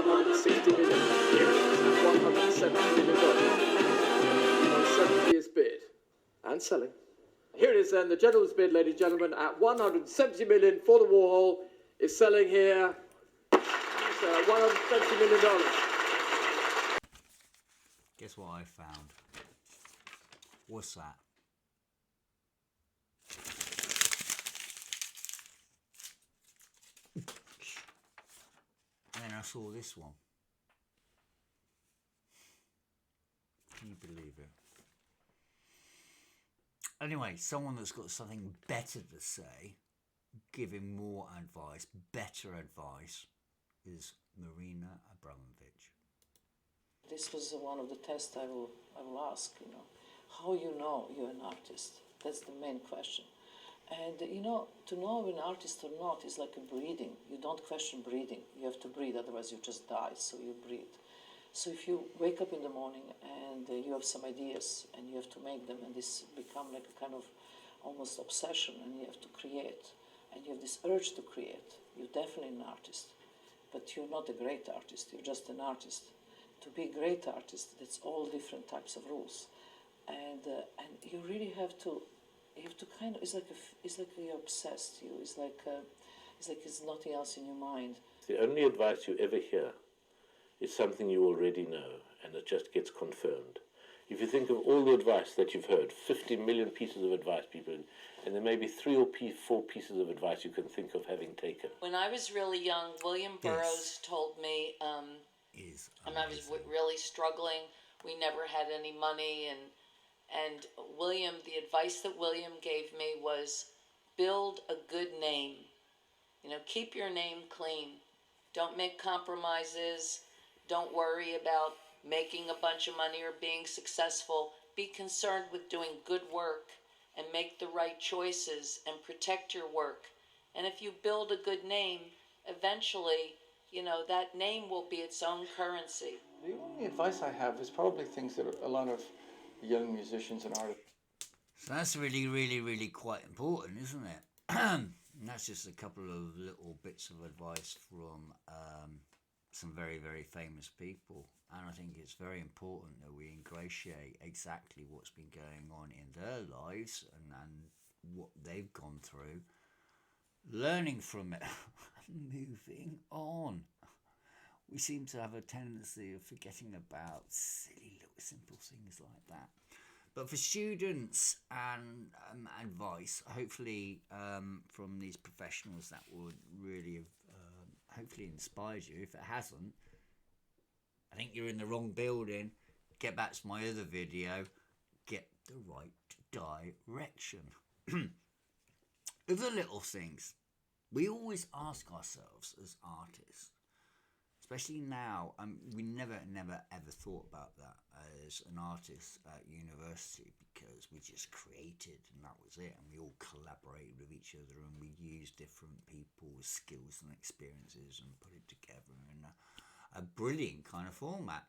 160 million. Here it is at $170 million. On 70th bid. And selling. Here it is then, the gentleman's bid, ladies and gentlemen, at 170 million for the Warhol is selling here. $170 million. Guess what I found? What's that? And then I saw this one. Can you believe it? Anyway, someone that's got something better to say, giving more advice, better advice, is Marina Abramovich. This was one of the tests I will ask, how you know you're an artist. That's the main question. And to know an artist or not is like a breathing. You don't question breathing. You have to breathe, otherwise you just die, so you breathe. So if you wake up in the morning and you have some ideas and you have to make them, and this become like a kind of almost obsession, and you have to create, and you have this urge to create, you're definitely an artist. But you're not a great artist, you're just an artist. To be a great artist, that's all different types of rules. And you really have to kind of, it's like you're obsessed. It's like it's nothing else in your mind. The only advice you ever hear is something you already know, and it just gets confirmed. If you think of all the advice that you've heard, 50 million pieces of advice, people, and there may be 3 or 4 pieces of advice you can think of having taken. When I was really young, William Burroughs told me, and I was really struggling. We never had any money, and William, the advice that William gave me was, build a good name. Keep your name clean. Don't make compromises. Don't worry about making a bunch of money or being successful. Be concerned with doing good work and make the right choices and protect your work. And if you build a good name, eventually, that name will be its own currency. The only advice I have is probably things that a lot of young musicians and artists. So that's really, really, really quite important, isn't it? And that's just a couple of little bits of advice from some very, very famous people. And I think it's very important that we ingratiate exactly what's been going on in their lives and what they've gone through, learning from it, moving on. We seem to have a tendency of forgetting about silly little simple things like that. But for students and advice, hopefully from these professionals, that would really have hopefully inspired you. If it hasn't, I think you're in the wrong building. Get back to my other video. Get the right direction. Other little things. We always ask ourselves as artists, especially now, we never ever thought about that as an artist at university, because we just created and that was it, and we all collaborated with each other and we used different people's skills and experiences and put it together in a brilliant kind of format.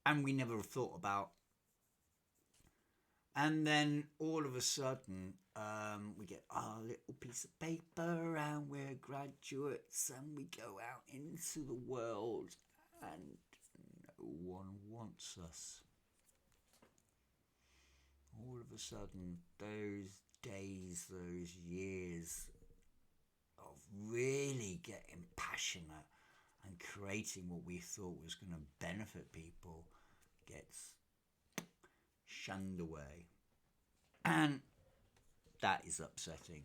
And we never thought about, and then all of a sudden we get our little piece of paper and we're graduates and we go out into the world and no one wants us. All of a sudden, those days, those years of really getting passionate and creating what we thought was going to benefit people gets shunned away. And that is upsetting.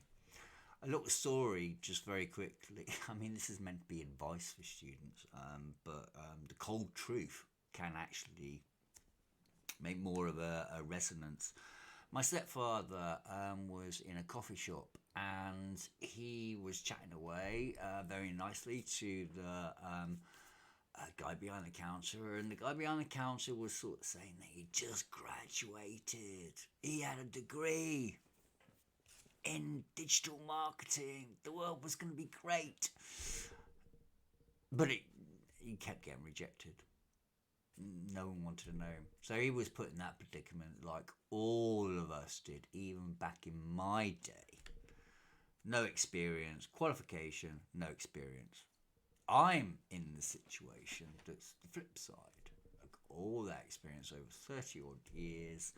A little story, just very quickly. I mean, this is meant to be advice for students, but the cold truth can actually make more of a resonance. My stepfather was in a coffee shop and he was chatting away very nicely to the guy behind the counter, and the guy behind the counter was sort of saying that he just graduated. He had a degree in digital marketing. The world was going to be great. But he kept getting rejected. No one wanted to know him. So he was put in that predicament like all of us did, even back in my day. No experience, qualification, no experience. I'm in the situation that's the flip side. I've got all that experience over 30 odd years,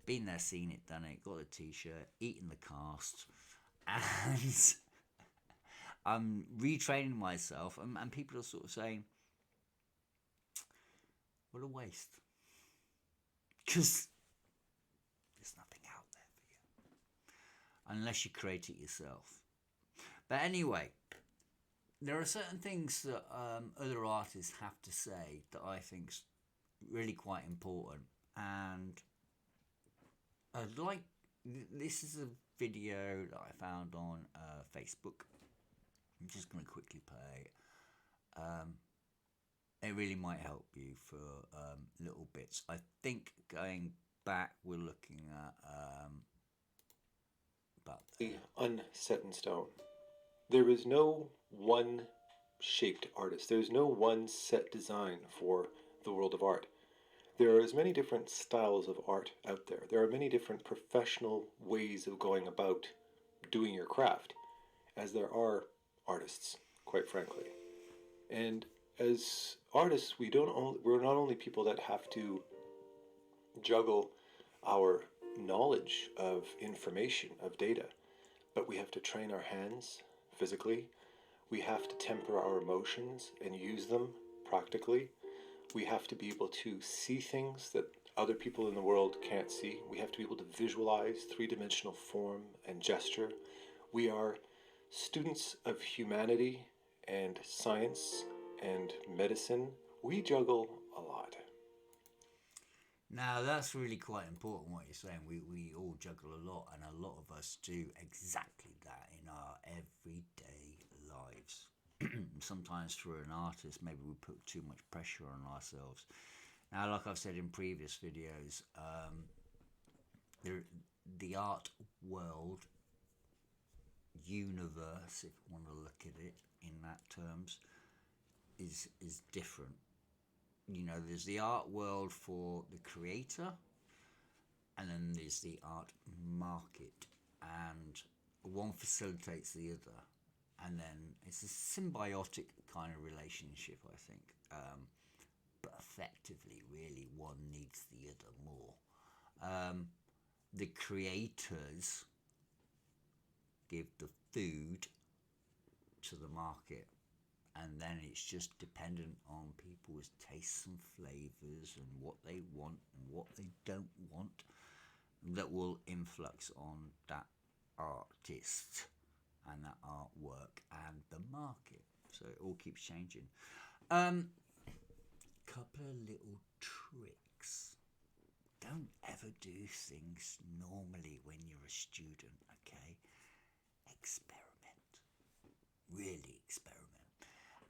been there, seen it, done it, got a t-shirt, eaten the cast, and I'm retraining myself, and people are sort of saying, what a waste. Because there's nothing out there for you. Unless you create it yourself. But anyway, there are certain things that other artists have to say that I think's really quite important. And I'd like, this is a video that I found on Facebook. I'm just going to quickly play it. It really might help you for little bits. I think going back, we're looking at about unset in stone. There is no one shaped artist. There's no one set design for the world of art. There are as many different styles of art out there. There are many different professional ways of going about doing your craft as there are artists, quite frankly. And as artists, we're not only people that have to juggle our knowledge of information, of data, but we have to train our hands physically. We have to temper our emotions and use them practically. We have to be able to see things that other people in the world can't see. We have to be able to visualize three-dimensional form and gesture. We are students of humanity and science and medicine. We juggle a lot. Now that's really quite important what you're saying. We all juggle a lot, and a lot of us do exactly that in our everyday lives. Sometimes for an artist, maybe we put too much pressure on ourselves. Now, like I've said in previous videos, the art world, universe, if you want to look at it in that terms, is different. You know, there's the art world for the creator, and then there's the art market, and one facilitates the other, and then it's a symbiotic kind of relationship, I think, but effectively really one needs the other more. The creators give the food to the market, and then it's just dependent on people's tastes and flavours and what they want and what they don't want that will influx on that artist and that artwork and the market. So it all keeps changing. Couple of little tricks. Don't ever do things normally when you're a student, okay? Experiment. Really experiment.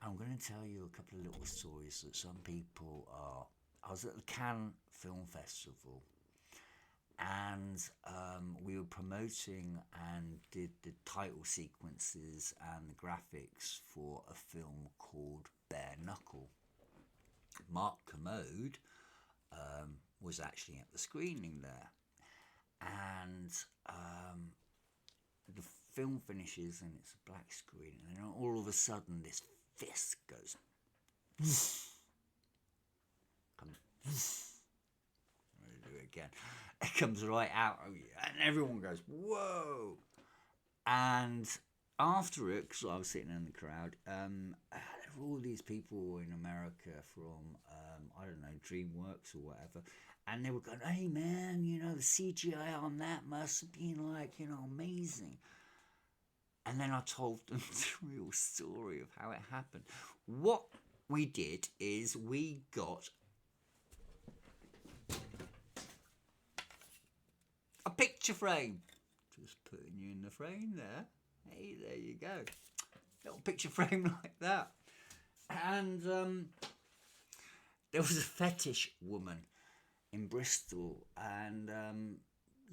I'm going to tell you a couple of little stories that some people are. I was at the Cannes Film Festival, and we were promoting and did the title sequences and the graphics for a film called Bare Knuckle. Mark Commode was actually at the screening there, and the film finishes and it's a black screen, and then all of a sudden this fist goes comes I'm gonna do it again. It comes right out, and everyone goes whoa. And after it, because I was sitting in the crowd, there were all these people in America from I don't know, DreamWorks or whatever, and they were going, hey man, you know, the CGI on that must have been like, you know, amazing. And then I told them the real story of how it happened. What we did is we got a picture frame. Just putting you in the frame there. Hey, there you go. Little picture frame like that. And there was a fetish woman in Bristol, and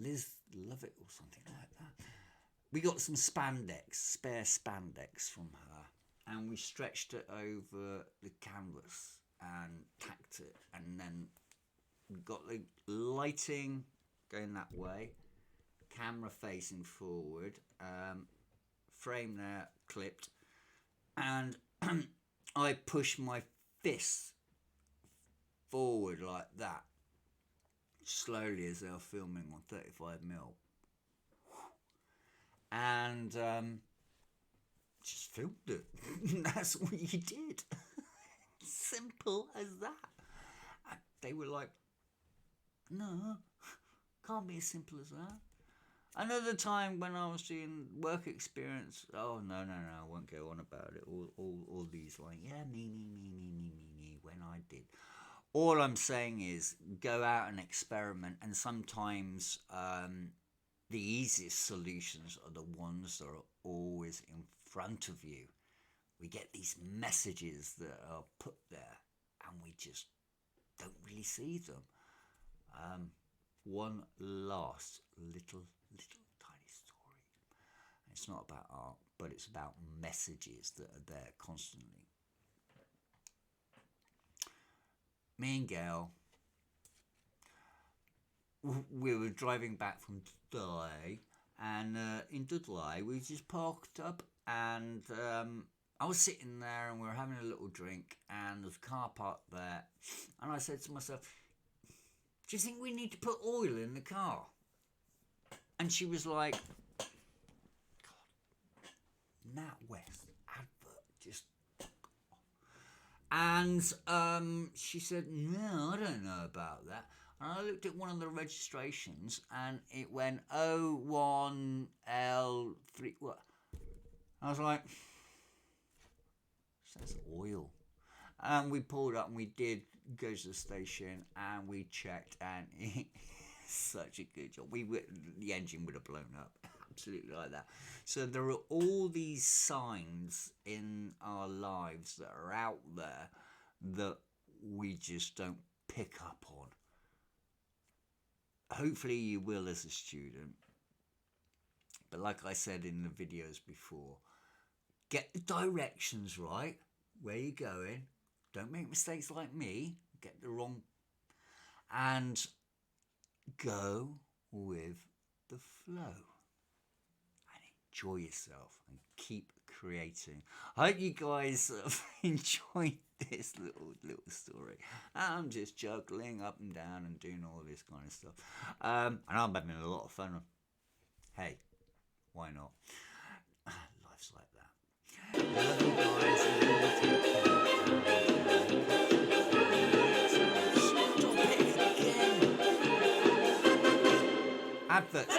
Liz Lovett or something like that. We got some spandex, spare spandex from her, and we stretched it over the canvas and tacked it, and then we got the lighting going that way, camera facing forward, frame there clipped, and I push my fist forward like that, slowly as they were filming on 35mm. And just filmed it. That's what you did. Simple as that. And they were like, no, can't be as simple as that. Another time when I was doing work experience, oh no, I won't go on about it. All these like, yeah, me, when I did. All I'm saying is go out and experiment, and sometimes the easiest solutions are the ones that are always in front of you. We get these messages that are put there and we just don't really see them. One last little tiny story. It's not about art, but it's about messages that are there constantly. Me and Gail, we were driving back from Dubai, and in Dubai we just parked up, and I was sitting there and we were having a little drink, and there's a car parked there, and I said to myself, do you think we need to put oil in the car? And she was like, God, Nat West advert, just... And she said, no, I don't know about that. And I looked at one of the registrations and it went 01L3. What? I was like, says oil. And we pulled up and we did go to the station and we checked, and it's such a good job. The engine would have blown up. Absolutely like that. So there are all these signs in our lives that are out there that we just don't pick up on. Hopefully you will as a student. But like I said in the videos before, get the directions right, where you're going. Don't make mistakes like me, get the wrong, and go with the flow. Enjoy yourself and keep creating. I hope you guys have enjoyed this little story. I'm just juggling up and down and doing all this kind of stuff. And I'm having a lot of fun. Hey, why not? Life's like that. Love you guys. Stop it again. Adverts.